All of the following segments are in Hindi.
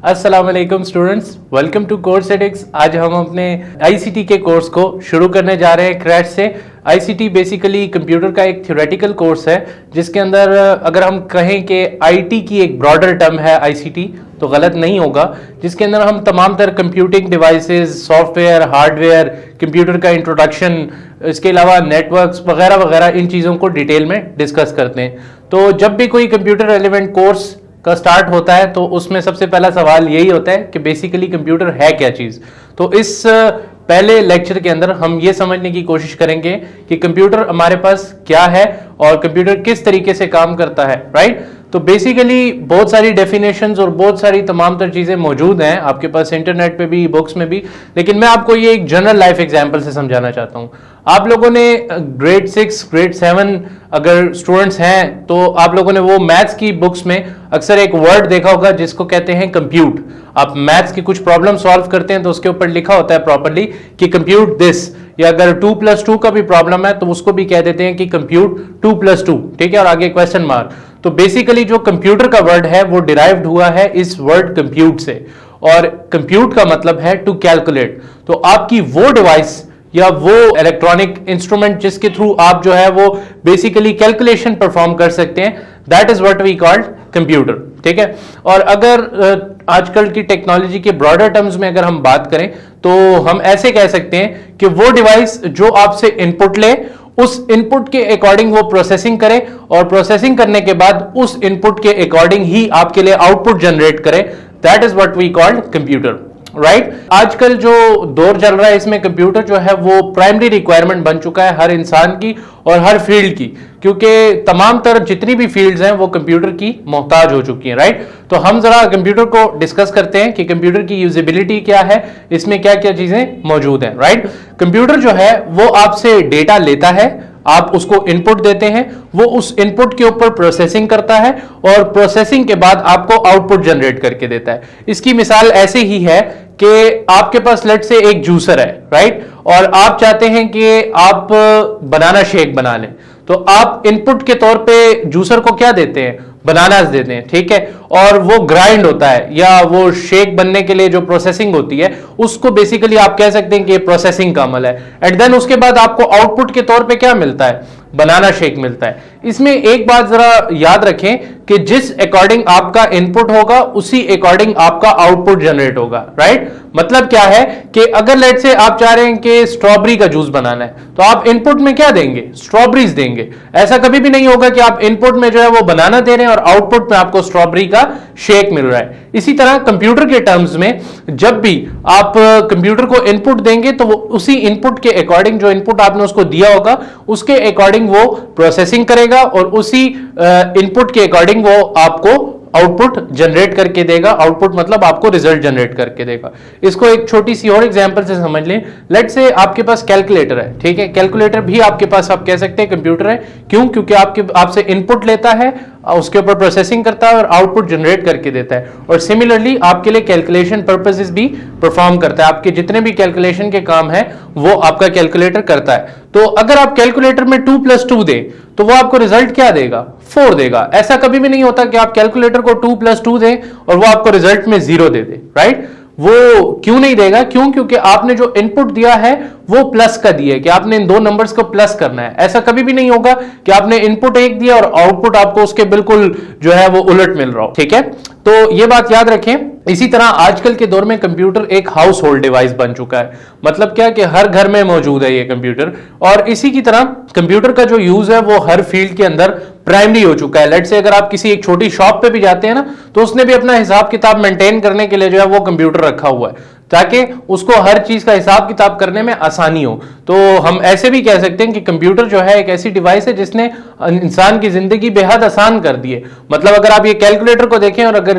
अस्सलाम वालेकुम स्टूडेंट्स, वेलकम टू कोर्स एडिक्स। आज हम अपने आईसीटी के कोर्स को शुरू करने जा रहे हैं क्रैश से। आईसीटी बेसिकली कंप्यूटर का एक थ्योरेटिकल कोर्स है जिसके अंदर अगर हम कहें कि आईटी की एक ब्रॉडर टर्म है आईसीटी तो गलत नहीं होगा, जिसके अंदर हम तमाम तरह computing devices, software, hardware, computer का इंट्रोडक्शन, इसके अलावा नेटवर्क्स वगैरह वगैरह इन चीज़ों को डिटेल में डिस्कस करते हैं। तो जब भी कोई कंप्यूटर रेलिवेंट कोर्स का स्टार्ट होता है तो उसमें सबसे पहला सवाल यही होता है कि बेसिकली कंप्यूटर है क्या चीज़। तो इस पहले लेक्चर के अंदर हम ये समझने की कोशिश करेंगे कि कंप्यूटर हमारे पास क्या है और कंप्यूटर किस तरीके से काम करता है, राइट। तो बेसिकली बहुत सारी डेफिनेशंस और बहुत सारी तमाम तर चीज़ें मौजूद हैं आपके पास इंटरनेट पे भी, बुक्स में भी, लेकिन मैं आपको ये एक जनरल लाइफ एग्जांपल से समझाना चाहता हूँ। आप लोगों ने ग्रेड 6, ग्रेड 7 अगर स्टूडेंट्स हैं तो आप लोगों ने वो मैथ्स की बुक्स में अक्सर एक वर्ड देखा होगा जिसको कहते हैं कंप्यूट। आप मैथ्स की कुछ प्रॉब्लम सॉल्व करते हैं तो उसके ऊपर लिखा होता है प्रॉपर्ली कि कंप्यूट दिस, या अगर 2+2 का भी प्रॉब्लम है तो उसको भी कह देते हैं कि कंप्यूट 2+2, ठीक है, और आगे क्वेश्चन मार्क। तो बेसिकली जो कंप्यूटर का वर्ड है वो डिराइव्ड हुआ है इस वर्ड कंप्यूट से, और कंप्यूट का मतलब है टू कैलकुलेट। तो आपकी वो डिवाइस या वो इलेक्ट्रॉनिक इंस्ट्रूमेंट जिसके थ्रू आप जो है वो बेसिकली कैलकुलेशन परफॉर्म कर सकते हैं, that is what we called computer, ठीक है। और अगर आजकल की टेक्नोलॉजी के ब्रॉडर टर्म्स में अगर हम बात करें तो हम ऐसे कह सकते हैं कि वो डिवाइस जो आपसे इनपुट ले, उस इनपुट के अकॉर्डिंग वो प्रोसेसिंग करे और प्रोसेसिंग करने के बाद उस इनपुट के अकॉर्डिंग ही आपके लिए आउटपुट जनरेट करे, that is what we called computer, right. आजकल जो दौर चल रहा है इसमें कंप्यूटर जो है वो प्राइमरी रिक्वायरमेंट बन चुका है हर इंसान की और हर फील्ड की, क्योंकि तमाम तरह जितनी भी फील्ड्स हैं वो कंप्यूटर की मोहताज हो चुकी हैं, राइट। तो हम जरा कंप्यूटर को डिस्कस करते हैं कि कंप्यूटर की यूजेबिलिटी क्या है, इसमें क्या क्या चीजें मौजूद हैं, राइट। कंप्यूटर जो है वो आपसे डेटा लेता है, आप उसको इनपुट देते हैं, वो उस इनपुट के ऊपर प्रोसेसिंग करता है और प्रोसेसिंग के बाद आपको आउटपुट जनरेट करके देता है। इसकी मिसाल ऐसे ही है कि आपके पास लेट से एक जूसर है, राइट, और आप चाहते हैं कि आप बनाना शेक बना लें, तो आप इनपुट के तौर पे जूसर को क्या देते हैं, बनानास देते हैं, ठीक है, और वो ग्राइंड होता है या वो शेक बनने के लिए जो प्रोसेसिंग होती है उसको बेसिकली आप कह सकते हैं कि प्रोसेसिंग का अमल है। एंड देन उसके बाद आपको आउटपुट के तौर पे क्या मिलता है, बनाना शेक मिलता है। इसमें एक बात जरा याद रखें कि जिस अकॉर्डिंग आपका इनपुट होगा उसी अकॉर्डिंग आपका आउटपुट जनरेट होगा, राइट। मतलब क्या है कि अगर लेट से आप चाह रहे हैं कि स्ट्रॉबेरी का जूस बनाना है तो आप इनपुट में क्या देंगे, स्ट्रॉबेरीज देंगे। ऐसा कभी भी नहीं होगा कि आप इनपुट में जो है वो बनाना दे रहे हैं और आउटपुट में आपको स्ट्रॉबेरी का शेक मिल रहा है। इसी तरह कंप्यूटर के टर्म्स में जब भी आप कंप्यूटर को इनपुट देंगे तो वो उसी इनपुट के अकॉर्डिंग, जो इनपुट आपने उसको दिया होगा उसके अकॉर्डिंग वो प्रोसेसिंग करेगा और उसी इनपुट के अकॉर्डिंग वो आपको आउटपुट जनरेट करके देगा। आउटपुट मतलब आपको रिजल्ट जनरेट करके देगा। इसको एक छोटी सी और एग्जांपल से समझ लें। लेट से आपके पास कैलकुलेटर है, ठीक है, कैलकुलेटर भी आपके पास आप कह सकते हैं कंप्यूटर है। क्यों? क्योंकि आपसे इनपुट लेता है, उसके ऊपर प्रोसेसिंग करता है और आउटपुट जनरेट करके देता है, और सिमिलरली आपके लिए कैलकुलेशन पर्पसेस भी परफॉर्म करता है। आपके जितने भी कैलकुलेशन के काम है वो आपका कैलकुलेटर करता है। तो अगर आप कैलकुलेटर में 2+2 दें तो वो आपको रिजल्ट क्या देगा, 4 देगा। ऐसा कभी भी नहीं होता कि आप कैलकुलेटर को 2+2 दें और वो आपको रिजल्ट में 0 दे दे, राइट। वो क्यों नहीं देगा? क्यों? क्योंकि आपने जो इनपुट दिया है वो प्लस का दिया है, कि आपने इन दो नंबर्स को प्लस करना है। ऐसा कभी भी नहीं होगा कि आपने इनपुट एक दिया और आउटपुट आपको उसके बिल्कुल जो है वो उलट मिल रहा हो, ठीक है। तो ये बात याद रखें। इसी तरह आजकल के दौर में कंप्यूटर एक हाउस होल्ड डिवाइस बन चुका है। मतलब क्या कि हर घर में मौजूद है ये कंप्यूटर, और इसी की तरह कंप्यूटर का जो यूज है वो हर फील्ड के अंदर प्राइमरी हो चुका है। लेट से अगर आप किसी एक छोटी शॉप पे भी जाते हैं ना तो उसने भी अपना हिसाब किताब मेंटेन करने के लिए जो है वो कंप्यूटर रखा हुआ है ताकि उसको हर चीज का हिसाब किताब करने में आसानी हो। तो हम ऐसे भी कह सकते हैं कि कंप्यूटर जो है एक ऐसी डिवाइस है जिसने इंसान की जिंदगी बेहद आसान कर दी है। मतलब अगर आप ये कैलकुलेटर को देखें और अगर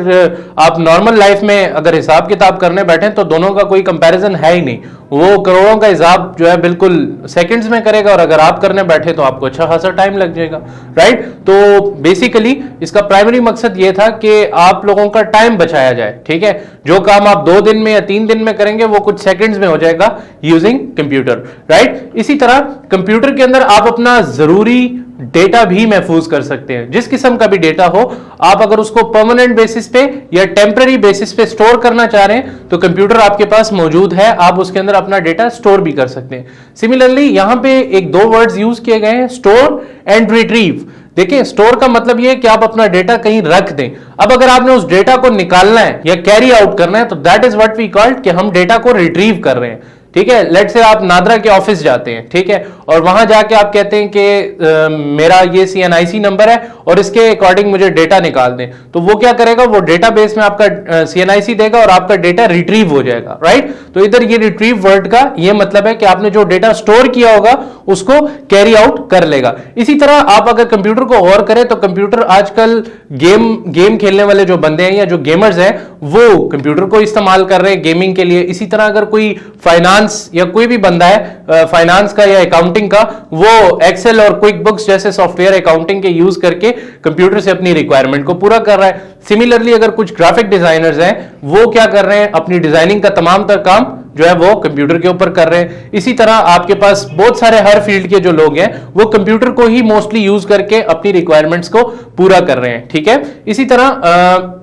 आप नॉर्मल लाइफ में अगर हिसाब किताब करने बैठे तो दोनों का कोई कंपैरिजन है ही नहीं। वो करोड़ों का हिसाब जो है बिल्कुल सेकंड्स में करेगा, और अगर आप करने बैठे तो आपको अच्छा खासा टाइम लग जाएगा, राइट। तो बेसिकली इसका प्राइमरी मकसद ये था कि आप लोगों का टाइम बचाया जाए, ठीक है। जो काम आप 2 दिन में या 3 दिन में करेंगे वो कुछ सेकंड्स में हो जाएगा यूजिंग कंप्यूटर, राइट। इसी तरह कंप्यूटर के अंदर आप अपना जरूरी डेटा भी महफूज कर सकते हैं। जिस किस्म का भी डेटा हो, आप अगर उसको परमानेंट बेसिस पे या टेम्पररी बेसिस पे स्टोर करना चाह रहे हैं तो कंप्यूटर आपके पास मौजूद है, आप उसके अंदर अपना डेटा स्टोर भी कर सकते हैं। सिमिलरली यहां पे एक दो वर्ड्स यूज किए गए हैं, स्टोर एंड रिट्रीव। देखिए, स्टोर का मतलब यह है कि आप अपना डेटा कहीं रख दें। अब अगर आपने उस डेटा को निकालना है या कैरी आउट करना है तो that is what we called कि हम डेटा को रिट्रीव कर रहे हैं। ठीक है, लेट्स से आप नादरा के ऑफिस जाते हैं, ठीक है, और वहां जाके आप कहते हैं कि मेरा ये CNIC नंबर है और इसके अकॉर्डिंग मुझे डेटा निकाल दें, तो वो क्या करेगा, वो डेटाबेस में आपका CNIC देगा और आपका डेटा रिट्रीव हो जाएगा, राइट। तो इधर ये रिट्रीव वर्ड का ये मतलब है कि आपने जो डेटा स्टोर किया होगा उसको कैरी आउट कर लेगा। इसी तरह आप अगर कंप्यूटर को और करें तो कंप्यूटर आजकल गेम खेलने वाले जो बंदे हैं या जो गेमर्स हैं वो कंप्यूटर को इस्तेमाल कर रहे हैं गेमिंग के लिए। इसी तरह अगर कोई फाइनेंस या कोई भी बंदा है फाइनेंस का या अकाउंटिंग का, वो एक्सेल और क्विक बुक्स जैसे सॉफ्टवेयर अकाउंटिंग के यूज करके कंप्यूटर से अपनी रिक्वायरमेंट को पूरा कर रहा है। सिमिलरली अगर कुछ ग्राफिक डिजाइनर्स हैं वो क्या कर रहे हैं, अपनी डिजाइनिंग का तमाम तर काम जो है वो कंप्यूटर के ऊपर कर रहे हैं। इसी तरह आपके पास बहुत सारे हर फील्ड के जो लोग हैं वो कंप्यूटर को ही मोस्टली यूज करके अपनी रिक्वायरमेंट्स को पूरा कर रहे हैं, ठीक है। इसी तरह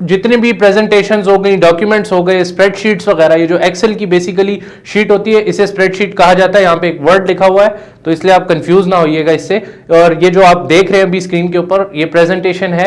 जितने भी प्रेजेंटेशंस हो गई, डॉक्यूमेंट्स हो गए, स्प्रेडशीट्स वगैरह, ये जो एक्सेल की बेसिकली शीट होती है इसे स्प्रेडशीट कहा जाता है। यहाँ पे एक वर्ड लिखा हुआ है तो इसलिए आप कंफ्यूज ना होइएगा इससे। और ये जो आप देख रहे हैं अभी स्क्रीन के ऊपर ये प्रेजेंटेशन है,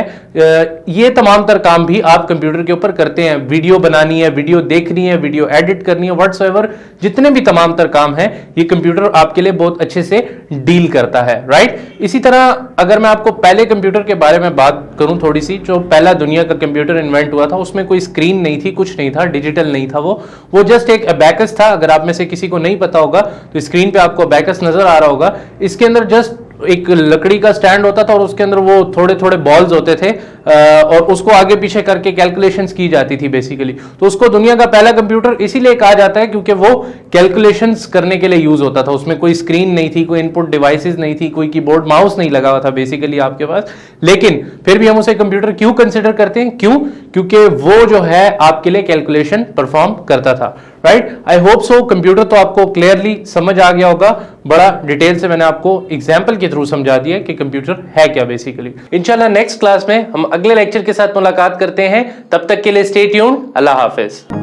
ये तमाम तर काम भी आप कंप्यूटर के ऊपर करते हैं। वीडियो बनानी है, वीडियो देखनी है, वीडियो एडिट करनी है, व्हाट्सएवर जितने भी तमाम तर काम है ये कंप्यूटर आपके लिए बहुत अच्छे से डील करता है, राइट। इसी तरह अगर मैं आपको पहले कंप्यूटर के बारे में बात करूं थोड़ी सी, जो पहला दुनिया का कंप्यूटर इन्वेंट हुआ था उसमें कोई स्क्रीन नहीं थी, कुछ नहीं था, डिजिटल नहीं था, वो जस्ट एक अबैकस था। अगर आप में से किसी को नहीं पता होगा तो स्क्रीन पे आपको अबैकस नजर आ रहा होगा। इसके अंदर जस्ट एक लकड़ी का स्टैंड होता था और उसके अंदर वो थोड़े थोड़े बॉल्स होते थे और उसको आगे पीछे करके कैलकुलेशंस की जाती थी बेसिकली। तो उसको दुनिया का पहला कंप्यूटर इसीलिए कहा जाता है क्योंकि वो कैलकुलेशंस करने के लिए यूज होता था। उसमें कोई स्क्रीन नहीं थी, कोई इनपुट डिवाइसेस नहीं थी, कोई कीबोर्ड माउस नहीं लगा हुआ था बेसिकली आपके पास। लेकिन फिर भी हम उसे कंप्यूटर क्यों कंसिडर करते हैं, क्यों? क्योंकि वो जो है आपके लिए कैलकुलेशन परफॉर्म करता था, right. I hope so computer तो आपको क्लियरली समझ आ गया होगा। बड़ा डिटेल से मैंने आपको एग्जाम्पल के थ्रू समझा दिया कि कंप्यूटर है क्या बेसिकली। इंशाल्लाह नेक्स्ट क्लास में हम अगले लेक्चर के साथ मुलाकात करते हैं। तब तक के लिए स्टे ट्यून्ड। अल्लाह हाफिज।